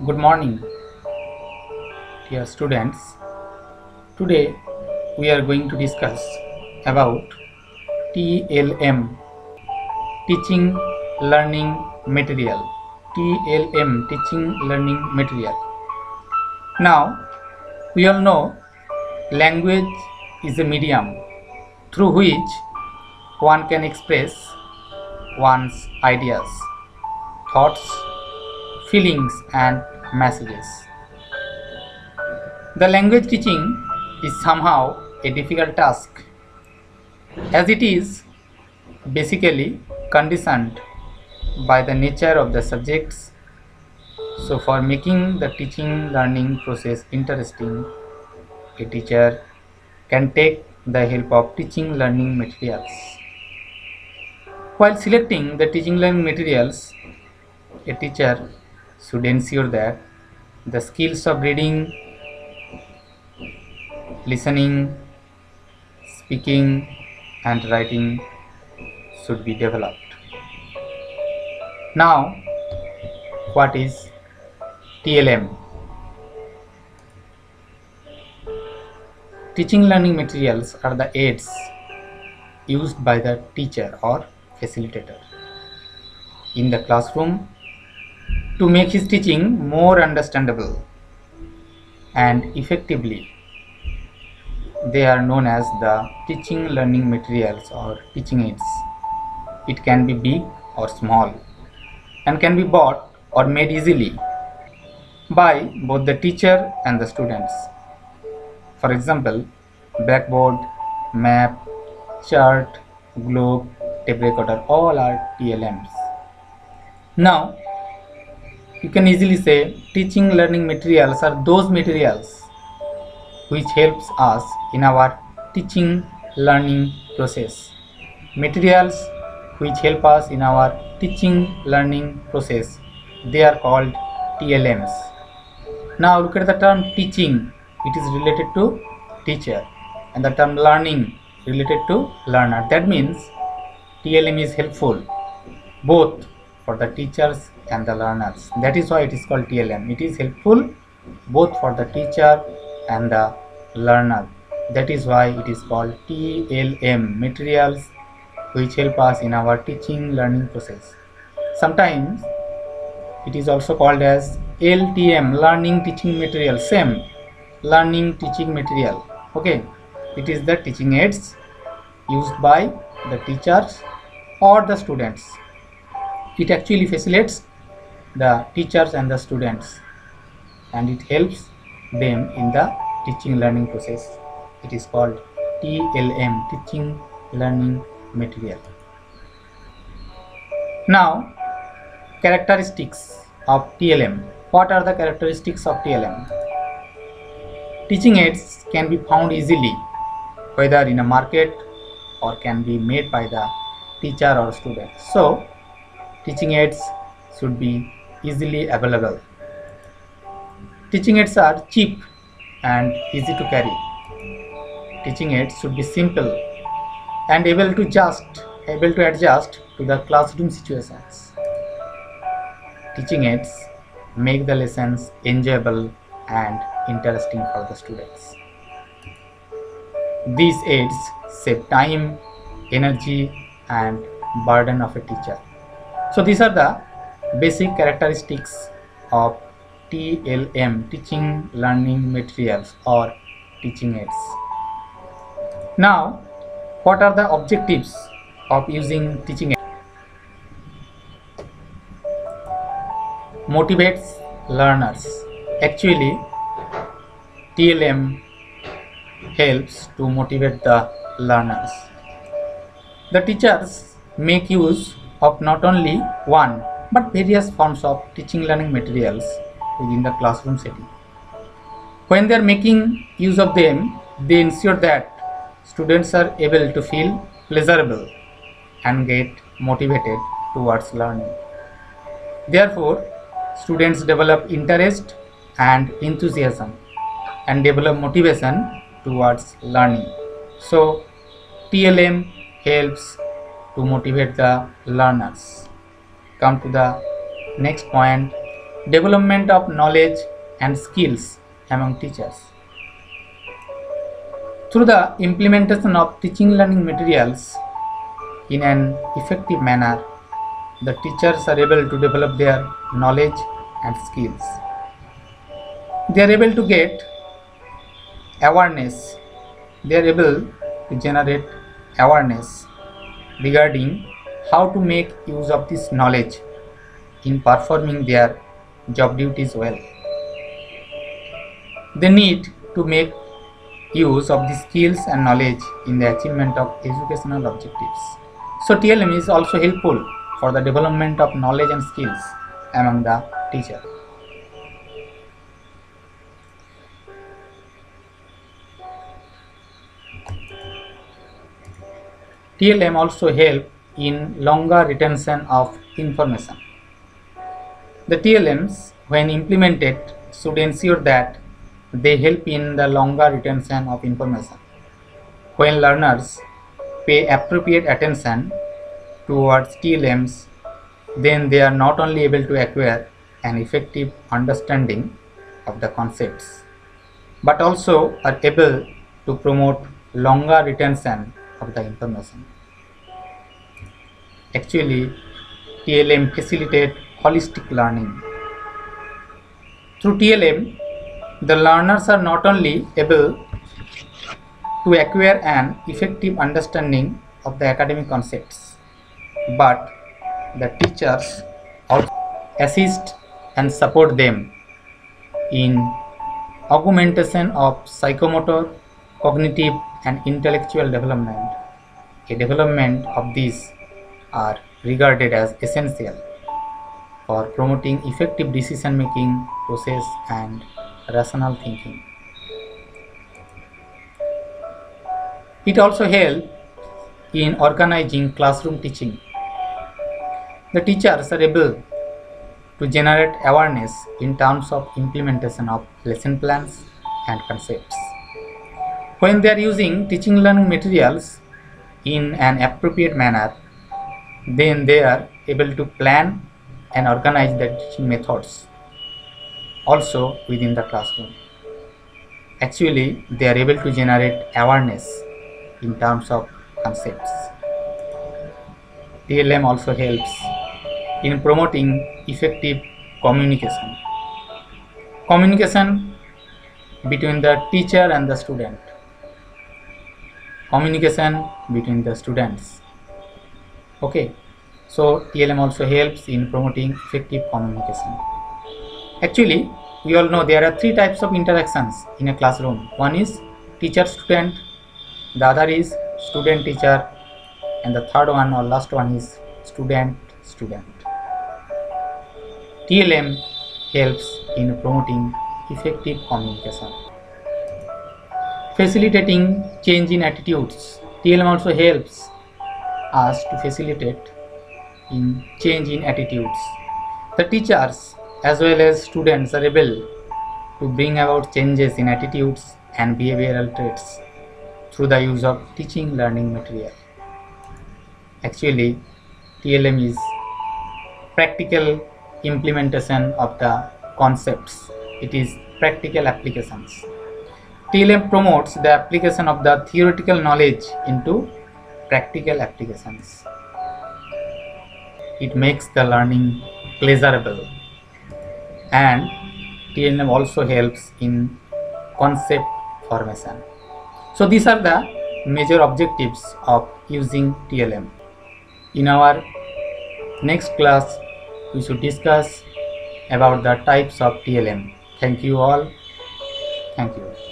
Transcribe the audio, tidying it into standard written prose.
Good morning, dear students. Today we are going to discuss about TLM, Teaching Learning Material. TLM, Teaching Learning Material. Now we all know language is a medium through which one can express one's ideas, thoughts, feelings and messages. The language teaching is somehow a difficult task as it is basically conditioned by the nature of the subjects. So, for making the teaching learning process interesting, a teacher can take the help of teaching learning materials. While selecting the teaching learning materials, a teacher should ensure that the skills of reading, listening, speaking, and writing should be developed. Now, what is TLM? Teaching learning materials are the aids used by the teacher or facilitator in the classroom to make his teaching more understandable and effectively. They are known as the teaching learning materials or teaching aids. It can be big or small and can be bought or made easily by both the teacher and the students. For example, blackboard, map, chart, globe, tape recorder, all are TLMs. Now, you can easily say teaching learning materials are those materials which helps us in our teaching learning process. Materials which help us in our teaching learning process, they are called TLMs. Now look at the term teaching. It is related to teacher, and the term learning related to learner. That means TLM is helpful both for the teachers and the learners. That is why it is called TLM. It is helpful both for the teacher and the learner. That is why it is called TLM, materials which help us in our teaching learning process. Sometimes it is also called as LTM, learning teaching material. Same, learning teaching material. Okay, it is the teaching aids used by the teachers or the students. It actually facilitates the teachers and the students, and it helps them in the teaching learning process. It is called TLM, teaching learning material. Now, characteristics of TLM. What are the characteristics of TLM? Teaching aids can be found easily whether in a market or can be made by the teacher or student. So, teaching aids should be easily available. Teaching aids are cheap and easy to carry. Teaching aids should be simple and able to adjust to the classroom situations. Teaching aids make the lessons enjoyable and interesting for the students. These aids save time, energy, and burden of a teacher. So these are the basic characteristics of TLM, teaching learning materials or teaching aids. Now, what are the objectives of using teaching aids? Motivates learners. Actually, TLM helps to motivate the learners. The teachers make use of not only one but various forms of teaching learning materials within the classroom setting. When they are making use of them, they ensure that students are able to feel pleasurable and get motivated towards learning. Therefore, students develop interest and enthusiasm and develop motivation towards learning. So, TLM helps to motivate the learners. Come to the next point, development of knowledge and skills among teachers. Through the implementation of teaching learning materials in an effective manner, the teachers are able to develop their knowledge and skills. They are able to get awareness. They are able to generate awareness regarding how to make use of this knowledge in performing their job duties well. They need to make use of the skills and knowledge in the achievement of educational objectives. So TLM is also helpful for the development of knowledge and skills among the teacher. TLM also help in longer retention of information. The TLMs, when implemented, should ensure that they help in the longer retention of information. When learners pay appropriate attention towards TLMs, then they are not only able to acquire an effective understanding of the concepts, but also are able to promote longer retention of the information. Actually, TLM facilitate holistic learning. Through TLM, the learners are not only able to acquire an effective understanding of the academic concepts, but the teachers also assist and support them in augmentation of psychomotor, cognitive and intellectual development. A development of these are regarded as essential for promoting effective decision making process and rational thinking. It also helps in organizing classroom teaching. The teachers are able to generate awareness in terms of implementation of lesson plans and concepts. When they are using teaching learning materials in an appropriate manner, then they are able to plan and organize the teaching methods also within the classroom. Actually, they are able to generate awareness in terms of concepts. TLM also helps in promoting effective communication. Communication between the teacher and the student. Communication between the students. Okay, so TLM also helps in promoting effective communication. Actually, we all know there are three types of interactions in a classroom. One is teacher-student, the other is student-teacher, and the third one or last one is student-student. TLM helps in promoting effective communication. Facilitating change in attitudes. TLM also helps us to facilitate in change in attitudes. The teachers as well as students are able to bring about changes in attitudes and behavioral traits through the use of teaching learning material. Actually, TLM is practical implementation of the concepts. It is practical applications. TLM promotes the application of the theoretical knowledge into practical applications. It makes the learning pleasurable, and TLM also helps in concept formation. So these are the major objectives of using TLM. In our next class, we should discuss about the types of TLM. Thank you all. Thank you.